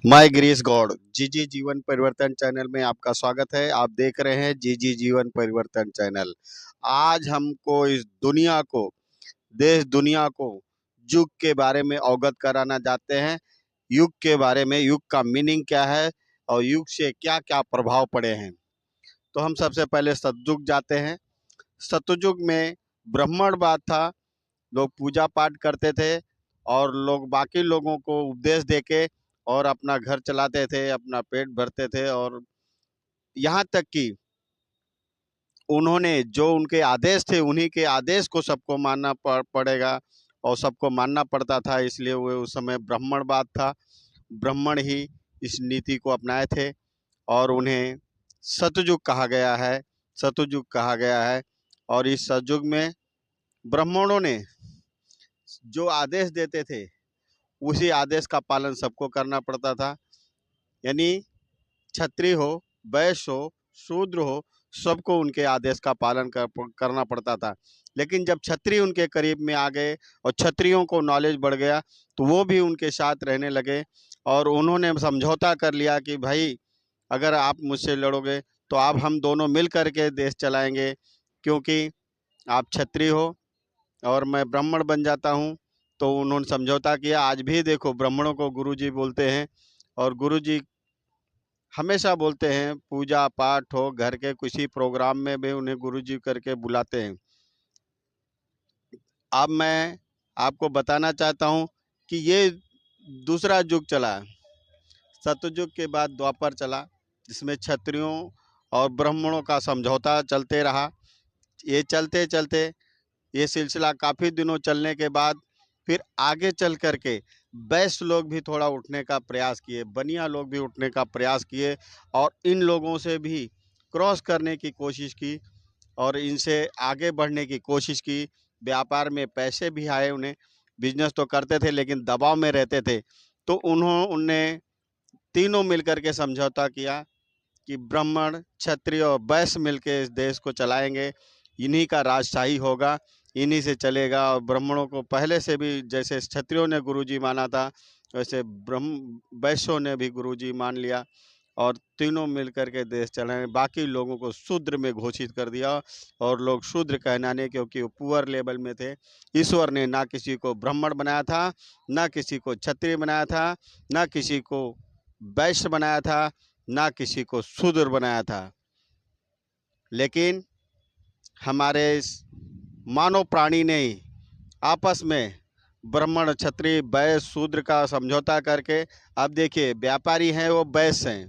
मैं गिरीश गौड़ जी जी जीवन परिवर्तन चैनल में आपका स्वागत है। आप देख रहे हैं जी जी जीवन परिवर्तन चैनल। आज हमको इस दुनिया को, देश दुनिया को युग के बारे में अवगत कराना चाहते हैं। युग के बारे में, युग का मीनिंग क्या है और युग से क्या क्या प्रभाव पड़े हैं। तो हम सबसे पहले सतयुग जाते हैं। सतयुग में ब्राह्मणवाद था। लोग पूजा पाठ करते थे और लोग बाकी लोगों को उपदेश देके और अपना घर चलाते थे, अपना पेट भरते थे। और यहाँ तक कि उन्होंने जो उनके आदेश थे, उन्हीं के आदेश को सबको मानना पड़ेगा और सबको मानना पड़ता था। इसलिए वो उस समय ब्राह्मणवाद था। ब्राह्मण ही इस नीति को अपनाए थे और उन्हें सतयुग कहा गया है। सतयुग कहा गया है। और इस सतयुग में ब्राह्मणों ने जो आदेश देते थे, उसी आदेश का पालन सबको करना पड़ता था। यानी क्षत्रिय हो, वैश्य हो, शूद्र हो, सबको उनके आदेश का पालन करना पड़ता था। लेकिन जब क्षत्रिय उनके करीब में आ गए और क्षत्रियों को नॉलेज बढ़ गया, तो वो भी उनके साथ रहने लगे और उन्होंने समझौता कर लिया कि भाई, अगर आप मुझसे लड़ोगे तो आप, हम दोनों मिल कर के देश चलाएंगे, क्योंकि आप क्षत्रिय हो और मैं ब्राह्मण बन जाता हूँ। तो उन्होंने समझौता किया। आज भी देखो, ब्राह्मणों को गुरुजी बोलते हैं और गुरुजी हमेशा बोलते हैं। पूजा पाठ हो, घर के किसी प्रोग्राम में भी उन्हें गुरुजी करके बुलाते हैं। अब मैं आपको बताना चाहता हूँ कि ये दूसरा युग चला। सतयुग के बाद द्वापर चला, जिसमें क्षत्रियों और ब्राह्मणों का समझौता चलते रहा। ये चलते चलते ये सिलसिला काफ़ी दिनों चलने के बाद फिर आगे चल कर के वैश्य लोग भी थोड़ा उठने का प्रयास किए, बनिया लोग भी उठने का प्रयास किए और इन लोगों से भी क्रॉस करने की कोशिश की और इनसे आगे बढ़ने की कोशिश की। व्यापार में पैसे भी आए उन्हें, बिजनेस तो करते थे लेकिन दबाव में रहते थे। तो उनने तीनों मिलकर के समझौता किया कि ब्राह्मण, क्षत्रिय और वैश्य मिलकर इस देश को चलाएंगे। इन्हीं का राजशाही होगा, इन्हीं से चलेगा। और ब्राह्मणों को पहले से भी, जैसे क्षत्रियों ने गुरुजी माना था, वैसे वैश्यों ने भी गुरुजी मान लिया और तीनों मिलकर के देश चलाएंगे। बाकी लोगों को शूद्र में घोषित कर दिया और लोग शूद्र कहलाने, क्योंकि वो पुअर लेवल में थे। ईश्वर ने ना किसी को ब्राह्मण बनाया था, ना किसी को क्षत्रिय बनाया था, ना किसी को वैश्य बनाया था, ना किसी को शूद्र बनाया था। लेकिन हमारे इस मानव प्राणी ने ही आपस में ब्राह्मण, क्षत्रिय, वैश्य, शूद्र का समझौता करके, अब देखिए, व्यापारी हैं वो वैश्य हैं,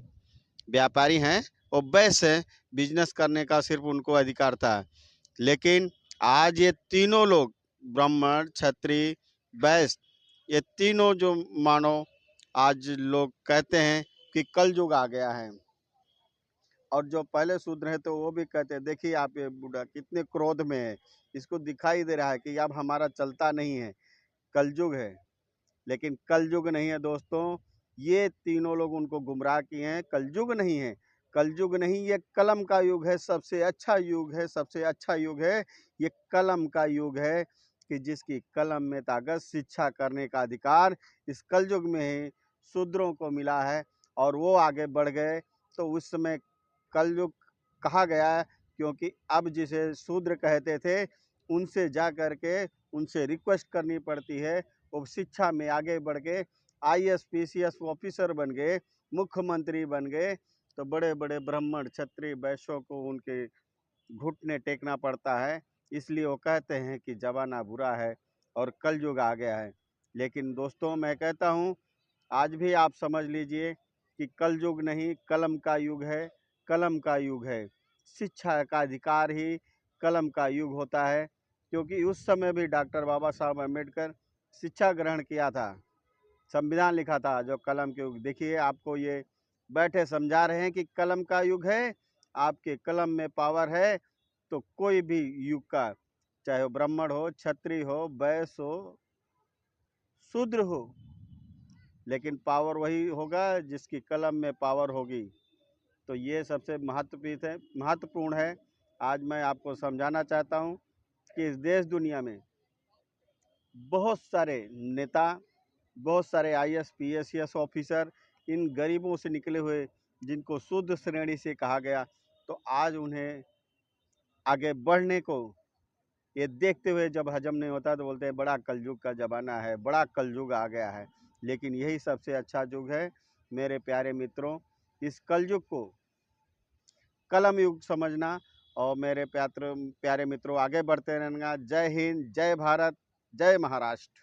व्यापारी हैं वो वैश्य हैं, बिजनेस करने का सिर्फ उनको अधिकार था। लेकिन आज ये तीनों लोग, ब्राह्मण, क्षत्रिय, वैश्य, ये तीनों जो मानो, आज लोग कहते हैं कि कलयुग आ गया है। और जो पहले शूद्र हैं तो वो भी कहते हैं, देखिए आप, ये बूढ़ा कितने क्रोध में है, इसको दिखाई दे रहा है कि अब हमारा चलता नहीं है, कलयुग है। लेकिन कलयुग नहीं है दोस्तों, ये तीनों लोग उनको गुमराह किए हैं। कलयुग नहीं है, कलयुग नहीं, ये कलम का युग है। सबसे अच्छा युग है, सबसे अच्छा युग है ये कलम का युग है, कि जिसकी कलम में ताकत, शिक्षा करने का अधिकार इस कलयुग में ही शूद्रों को मिला है और वो आगे बढ़ गए। तो उस समय कलयुग कहा गया है, क्योंकि अब जिसे शूद्र कहते थे, उनसे जा कर के उनसे रिक्वेस्ट करनी पड़ती है। वो शिक्षा में आगे बढ़ के आईएएस पीसीएस ऑफिसर बन गए, मुख्यमंत्री बन गए। तो बड़े बड़े ब्राह्मण, क्षत्रिय, वैश्यों को उनके घुटने टेकना पड़ता है। इसलिए वो कहते हैं कि जमाना बुरा है और कलयुग आ गया है। लेकिन दोस्तों, मैं कहता हूँ, आज भी आप समझ लीजिए कि कलयुग नहीं, कलम का युग है। कलम का युग है। शिक्षा का अधिकार ही कलम का युग होता है, क्योंकि उस समय भी डॉक्टर बाबा साहब अम्बेडकर शिक्षा ग्रहण किया था, संविधान लिखा था, जो कलम के युग। देखिए, आपको ये बैठे समझा रहे हैं कि कलम का युग है, आपके कलम में पावर है। तो कोई भी युग का, चाहे वो ब्राह्मण हो, क्षत्रिय हो, वैश्य हो, शूद्र हो, लेकिन पावर वही होगा जिसकी कलम में पावर होगी। तो ये सबसे महत्वपूर्ण है। आज मैं आपको समझाना चाहता हूँ कि इस देश दुनिया में बहुत सारे नेता, बहुत सारे आईएएस पीएस ऑफिसर इन गरीबों से निकले हुए जिनको शुद्ध श्रेणी से कहा गया, तो आज उन्हें आगे बढ़ने को ये देखते हुए जब हजम नहीं होता तो बोलते हैं बड़ा कलयुग का ज़माना है, बड़ा कलयुग आ गया है। लेकिन यही सबसे अच्छा युग है मेरे प्यारे मित्रों। इस कलयुग को कलम युग समझना। और मेरे प्यारे मित्रों, आगे बढ़ते रहना। जय हिंद, जय भारत, जय महाराष्ट्र।